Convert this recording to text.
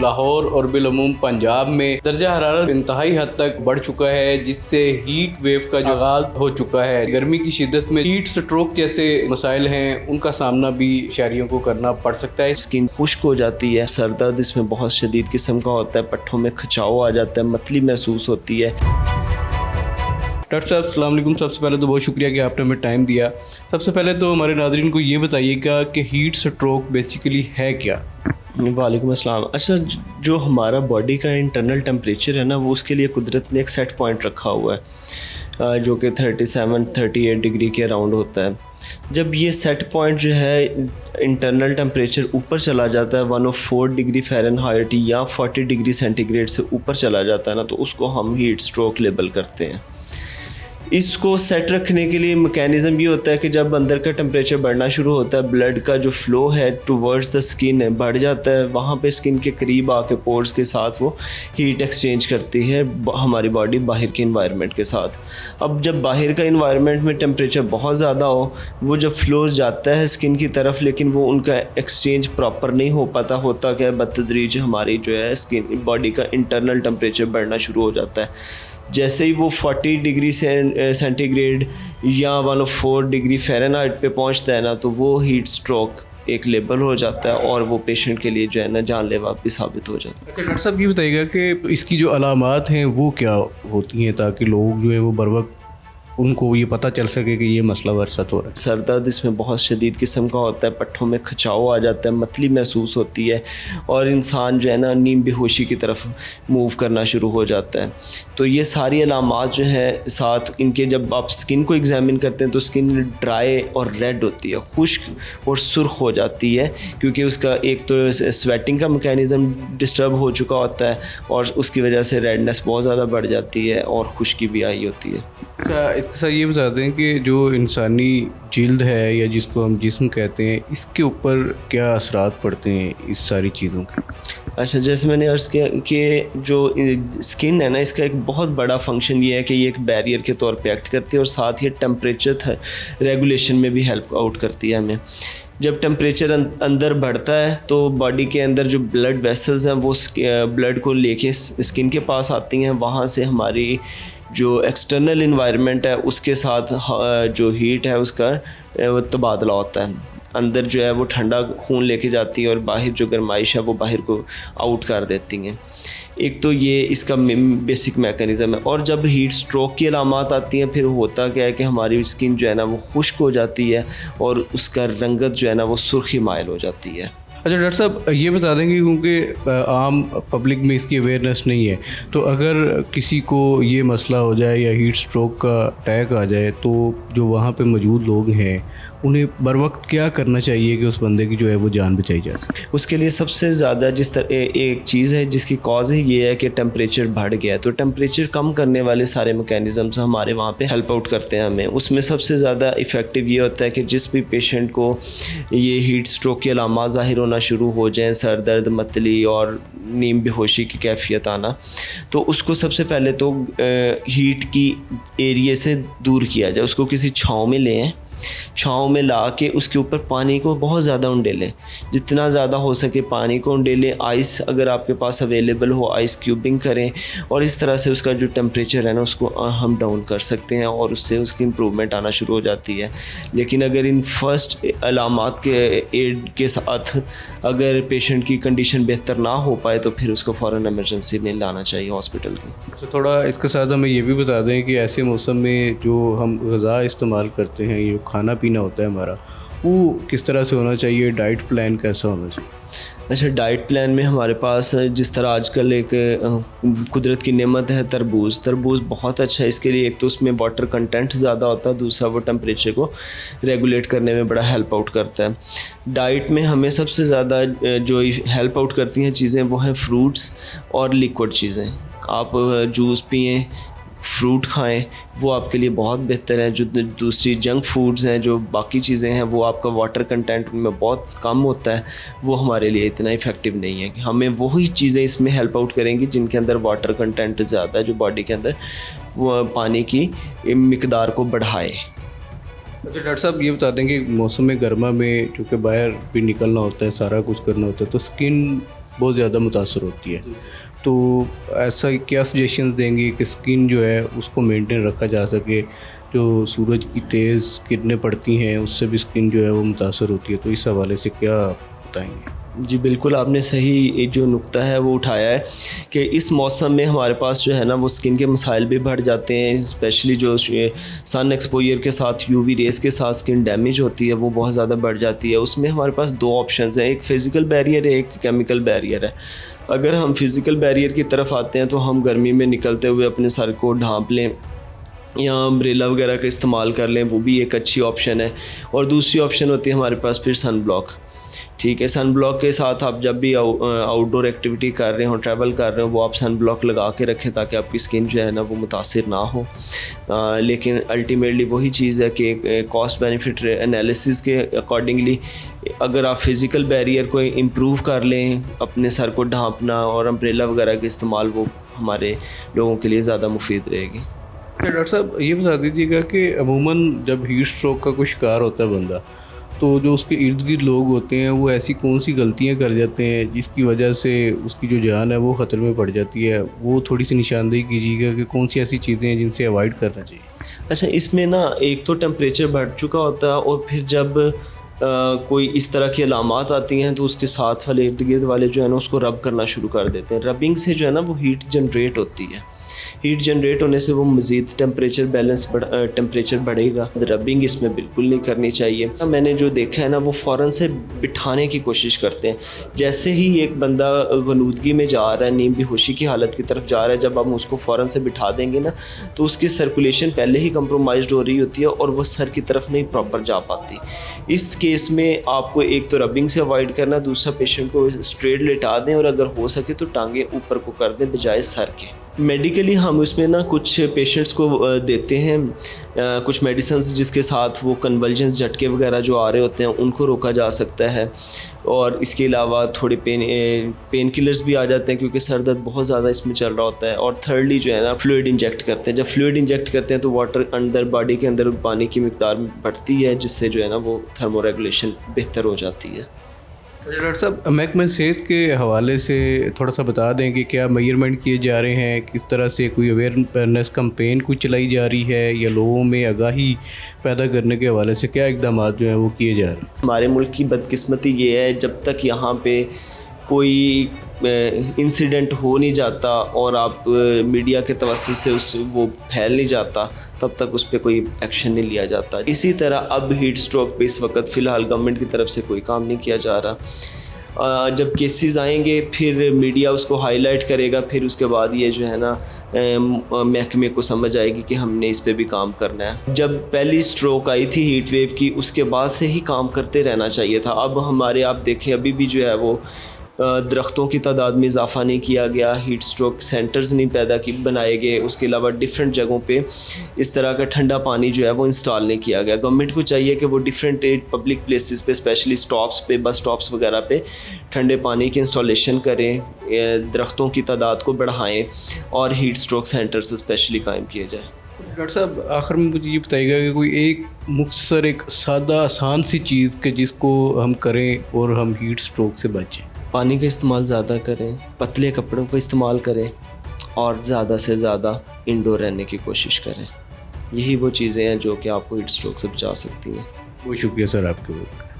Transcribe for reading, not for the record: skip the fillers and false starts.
लाहौर और बिलअमूम पंजाब में दर्जा हरारत इंतहाई हद तक बढ़ चुका है, जिससे हीट वेव का जो आगाज हो चुका है। गर्मी की शिद्दत में हीट स्ट्रोक जैसे मसाइल हैं, उनका सामना भी शहरियों को करना पड़ सकता है। स्किन खुश्क हो जाती है, सर दर्द इसमें बहुत शदीद किस्म का होता है, पट्ठों में खिंचाव आ जाता है, मतली महसूस होती है। डॉक्टर साहब अस्सलाम वालेकुम। सबसे पहले तो बहुत शुक्रिया कि आपने हमें टाइम दिया। सबसे पहले तो हमारे नाज़रीन को ये बताइएगा कि हीट स्ट्रोक बेसिकली है क्या? वालेकुम अस्सलाम। अच्छा, जो हमारा बॉडी का इंटरनल टेम्परेचर है ना, वो उसके लिए कुदरत ने एक सेट पॉइंट रखा हुआ है जो कि 37-38 डिग्री के अराउंड होता है। जब ये सेट पॉइंट जो है इंटरनल टेम्परेचर ऊपर चला जाता है 104 डिग्री फ़ारेनहाइट या 40 डिग्री सेंटीग्रेड से ऊपर चला जाता है ना, तो उसको हम हीट स्ट्रोक लेबल करते हैं। इसको सेट रखने के लिए मैकेनिज़्म ये होता है कि जब अंदर का टेम्परेचर बढ़ना शुरू होता है, ब्लड का जो फ़्लो है टुवर्ड्स द स्किन है बढ़ जाता है, वहाँ पे स्किन के करीब आके पोर्स के साथ वो हीट एक्सचेंज करती है हमारी बॉडी बाहर के इन्वायरमेंट के साथ। अब जब बाहर का इन्वायरमेंट में टेम्परेचर बहुत ज़्यादा हो, वो जब फ्लो जाता है स्किन की तरफ, लेकिन वो उनका एक्सचेंज प्रॉपर नहीं हो पाता, होता क्या बतदरीज हमारी जो है स्किन बॉडी का इंटरनल टेम्परेचर बढ़ना शुरू हो जाता है। जैसे ही वो 40 डिग्री सेंटीग्रेड या 104 डिग्री फ़ारेनहाइट पे पहुंचता है ना, तो वो हीट स्ट्रोक एक लेबल हो जाता है और वो पेशेंट के लिए जो है ना जानलेवा भी साबित हो जाता है। अच्छा डॉक्टर साहब, ये बताइएगा कि इसकी जो अलामात हैं वो क्या होती हैं, ताकि लोग जो है वो बर वक्त उनको ये पता चल सके कि ये मसला वरसत हो रहा है। सर दर्द इसमें बहुत शदीद किस्म का होता है, पट्ठों में खिंचाव आ जाता है, मतली महसूस होती है और इंसान जो है ना नीम बेहोशी की तरफ मूव करना शुरू हो जाता है। तो ये सारी अलामात जो है साथ इनके, जब आप स्किन को एग्जामिन करते हैं तो स्किन ड्राई और रेड होती है, खुश्क और सुर्ख हो जाती है, क्योंकि उसका एक तो स्वेटिंग का मैकेनिज़्म डिस्टर्ब हो चुका होता है और उसकी वजह से रेडनेस बहुत ज़्यादा बढ़ जाती है और खुश्की भी आई होती है। अच्छा, इसके साथ ये बता दें कि जो इंसानी जिल्द है या जिसको हम जिस्म कहते हैं, इसके ऊपर क्या असरात पड़ते हैं इस सारी चीज़ों के? अच्छा, जैसे मैंने अर्ज़ किया कि जो स्किन है ना, इसका एक बहुत बड़ा फंक्शन ये है कि ये एक बैरियर के तौर पे एक्ट करती है और साथ ही टेम्परेचर रेगुलेशन में भी हेल्प आउट करती है हमें। जब टेम्परेचर अंदर बढ़ता है तो बॉडी के अंदर जो ब्लड वेसल्स हैं वो ब्लड को लेके स्किन के पास आती हैं, वहाँ से हमारी जो एक्सटर्नल इन्वायरमेंट है उसके साथ जो हीट है उसका तबादला होता है। अंदर जो है वो ठंडा खून लेके जाती है और बाहर जो गर्माइश है वो बाहर को आउट कर देती हैं। एक तो ये इसका बेसिक मैकेनिज़्म है। और जब हीट स्ट्रोक की अलामात आती हैं, फिर होता क्या है कि हमारी स्किन जो है ना वो खुश्क हो जाती है और उसका रंगत जो है ना वो सुर्खी माइल हो जाती है। अच्छा डॉक्टर साहब, ये बता देंगे क्योंकि आम पब्लिक में इसकी अवेयरनेस नहीं है, तो अगर किसी को ये मसला हो जाए या हीट स्ट्रोक का अटैक आ जाए, तो जो वहाँ पे मौजूद लोग हैं उन्हें बर वक्त क्या करना चाहिए कि उस बंदे की जो है वो जान बचाई जा सके? उसके लिए सबसे ज़्यादा जिस तरह एक चीज़ है जिसकी कॉज है ये है कि टेम्परेचर बढ़ गया है, तो टेम्परेचर कम करने वाले सारे मैकेनिज़म्स हमारे वहाँ पे हेल्प आउट करते हैं हमें। उसमें सबसे ज़्यादा इफ़ेक्टिव ये होता है कि जिस भी पेशेंट को ये हीट स्ट्रोक की अलामात ज़ाहिर होना शुरू हो जाएँ, सर दर्द, मतली और नीम बेहोशी की कैफियत आना, तो उसको सबसे पहले तो हीट की एरिया से दूर किया जाए। उसको किसी छाँव में लें, छाँव में ला के उसके ऊपर पानी को बहुत ज़्यादा उंडेलें, जितना ज़्यादा हो सके पानी को उंडेलें। आइस अगर आपके पास अवेलेबल हो, आइस क्यूबिंग करें और इस तरह से उसका जो टेम्परेचर है ना उसको हम डाउन कर सकते हैं और उससे उसकी इम्प्रूवमेंट आना शुरू हो जाती है। लेकिन अगर इन फर्स्ट अलामात के एड के साथ अगर पेशेंट की कंडीशन बेहतर ना हो पाए तो फिर उसको फ़ौरन एमरजेंसी में लाना चाहिए हॉस्पिटल की। तो थोड़ा इसके साथ हमें ये भी बता दें कि ऐसे मौसम में जो हम ग़िज़ा इस्तेमाल करते हैं, ये खाना पीना होता है हमारा, वो किस तरह से होना चाहिए? डाइट प्लान कैसा होना चाहिए? अच्छा, डाइट प्लान में हमारे पास जिस तरह आजकल एक कुदरत की नेमत है तरबूज़ बहुत अच्छा है इसके लिए। एक तो उसमें वाटर कंटेंट ज़्यादा होता है, दूसरा वो टेम्परेचर को रेगुलेट करने में बड़ा हेल्प आउट करता है। डाइट में हमें सबसे ज़्यादा जो हेल्प आउट करती हैं चीज़ें वो हैं फ्रूट्स और लिक्विड चीज़ें। आप जूस पिएँ, फ्रूट खाएं, वो आपके लिए बहुत बेहतर है। जो दूसरी जंक फूड्स हैं, जो बाकी चीज़ें हैं, वो आपका वाटर कंटेंट उनमें बहुत कम होता है, वो हमारे लिए इतना इफ़ेक्टिव नहीं है। कि हमें वही चीज़ें इसमें हेल्प आउट करेंगी जिनके अंदर वाटर कंटेंट ज़्यादा है, जो बॉडी के अंदर वो पानी की मिकदार को बढ़ाए। अच्छा डॉक्टर साहब, ये बता दें कि मौसम गर्मा में चूँकि बाहर भी निकलना होता है, सारा कुछ करना होता है, तो स्किन बहुत ज़्यादा मुतासर होती है। तो ऐसा क्या सजेशंस देंगे कि स्किन जो है उसको मेंटेन रखा जा सके? जो सूरज की तेज़ किरणें पड़ती हैं उससे भी स्किन जो है वो मुतासर होती है, तो इस हवाले से क्या बताएंगे? जी बिल्कुल, आपने सही जो नुक्ता है वो उठाया है कि इस मौसम में हमारे पास जो है ना वो स्किन के मसाइल भी बढ़ जाते हैं, स्पेशली जो सन एक्सपोजर के साथ यूवी रेस के साथ स्किन डैमेज होती है वो बहुत ज़्यादा बढ़ जाती है। उसमें हमारे पास दो ऑप्शंस हैं, एक फ़िज़िकल बैरियर है, एक केमिकल बैरियर है। अगर हम फिज़िकल बैरियर की तरफ आते हैं तो हम गर्मी में निकलते हुए अपने सर को ढाँप लें या अम्ब्रेला वगैरह का इस्तेमाल कर लें, वो भी एक अच्छी ऑप्शन है। और दूसरी ऑप्शन होती है हमारे पास फिर सन ब्लॉक। ठीक है, सन ब्लॉक के साथ आप जब भी आउटडोर एक्टिविटी कर रहे हो, ट्रैवल कर रहे हो, वो आप सन ब्लॉक लगा के रखें ताकि आपकी स्किन जो है ना वो मुतासिर ना हो। लेकिन अल्टीमेटली वही चीज़ है कि कॉस्ट बेनिफिट एनालिसिस के अकॉर्डिंगली अगर आप फिज़िकल बैरियर को इम्प्रूव कर लें, अपने सर को ढाँपना और अम्ब्रेला वगैरह के इस्तेमाल, वो हमारे लोगों के लिए ज़्यादा मुफीद रहेगी। डॉक्टर साहब ये बता दीजिएगा कि अमूमन जब हीट स्ट्रोक का कोई शिकार होता है बंदा, तो जो उसके इर्द गिर्द लोग होते हैं वो ऐसी कौन सी गलतियां कर जाते हैं जिसकी वजह से उसकी जो जान है वो ख़तरे में पड़ जाती है? वो थोड़ी सी निशानदेही कीजिएगा कि कौन सी ऐसी चीज़ें हैं जिनसे अवॉइड करना चाहिए। अच्छा, इसमें ना एक तो टेम्परेचर बढ़ चुका होता है और फिर जब कोई इस तरह की अलामात आती हैं तो उसके साथ वाले इर्द गिर्द वाले जो है ना उसको रब करना शुरू कर देते हैं। रबिंग से जो है ना वो हीट जनरेट होती है, हीट जनरेट होने से वो मज़ीद टेम्परेचर बढ़ेगा। रबिंग इसमें बिल्कुल नहीं करनी चाहिए। मैंने जो देखा है ना वो फ़ौरन से बिठाने की कोशिश करते हैं। जैसे ही एक बंदा गलूदगी में जा रहा है, नींद बेहोशी की हालत की तरफ जा रहा है, जब हम उसको फ़ौरन से बिठा देंगे ना तो उसकी सर्कुलेशन पहले ही कंप्रोमाइज़्ड हो रही होती है और वो सर की तरफ नहीं प्रॉपर जा पाती। इस केस में आपको एक तो रबिंग से अवॉइड करना, दूसरा पेशेंट को स्ट्रेट लेटा दें और अगर हो सके तो टांगें ऊपर को कर दें बजाय सर के। मेडिकली हम उसमें ना कुछ पेशेंट्स को देते हैं कुछ मेडिसिन्स जिसके साथ वो कन्वल्जन्स, झटके वगैरह जो आ रहे होते हैं उनको रोका जा सकता है। और इसके अलावा थोड़े पेन किलर्स भी आ जाते हैं क्योंकि सर दर्द बहुत ज़्यादा इसमें चल रहा होता है। और थर्डली जो है ना फ्लूइड इंजेक्ट करते हैं। जब फ्लूइड इंजेक्ट करते हैं तो वाटर अंदर बॉडी के अंदर पानी की मिकदार बढ़ती है जिससे जो है ना वो थर्मो रेगुलेशन बेहतर हो जाती है। डॉक्टर साहब महकमा सेहत के हवाले से थोड़ा सा बता दें कि क्या मेजरमेंट किए जा रहे हैं, किस तरह से कोई अवेयरनेस कैंपेन कोई चलाई जा रही है या लोगों में आगाही पैदा करने के हवाले से क्या इक़दाम जो हैं वो किए जा रहे हैं? हमारे मुल्क की बदकिस्मती ये है, जब तक यहाँ पे कोई इंसिडेंट हो नहीं जाता और आप मीडिया के तवज्जुह से वो फैल नहीं जाता, तब तक उस पर कोई एक्शन नहीं लिया जाता। इसी तरह अब हीट स्ट्रोक पे इस वक्त फ़िलहाल गवर्नमेंट की तरफ से कोई काम नहीं किया जा रहा। जब केसेस आएंगे फिर मीडिया उसको हाईलाइट करेगा, फिर उसके बाद ये जो है ना महकमे को समझ आएगी कि हमने इस पे भी काम करना है। जब पहली स्ट्रोक आई थी हीट वेव की, उसके बाद से ही काम करते रहना चाहिए था। अब हमारे आप देखें अभी भी जो है वो दरख्तों की तादाद में इजाफा नहीं किया गया, हीट स्ट्रोक सेंटर्स नहीं बनाए गए, उसके अलावा डिफरेंट जगहों पे इस तरह का ठंडा पानी जो है वो इंस्टॉल नहीं किया गया। गवर्नमेंट को चाहिए कि वो डिफरेंट पब्लिक प्लेसेस पे, स्पेशली स्टॉप्स पे, बस स्टॉप्स वगैरह पे ठंडे पानी की इंस्टॉलेशन करें, दरख्तों की तादाद को बढ़ाएँ और हीट स्ट्रोक सेंटर्स स्पेशली कायम किए जाए। डॉक्टर साहब आखिर में मुझे ये बताइएगा कि कोई एक मुख्तसर, एक सादा आसान सी चीज़ के जिसको हम करें और हम हीट स्ट्रोक से बचें। पानी का इस्तेमाल ज़्यादा करें, पतले कपड़ों का इस्तेमाल करें और ज़्यादा से ज़्यादा इंडोर रहने की कोशिश करें। यही वो चीज़ें हैं जो कि आपको हीट स्ट्रोक से बचा सकती हैं। बहुत शुक्रिया सर आपके वक्त।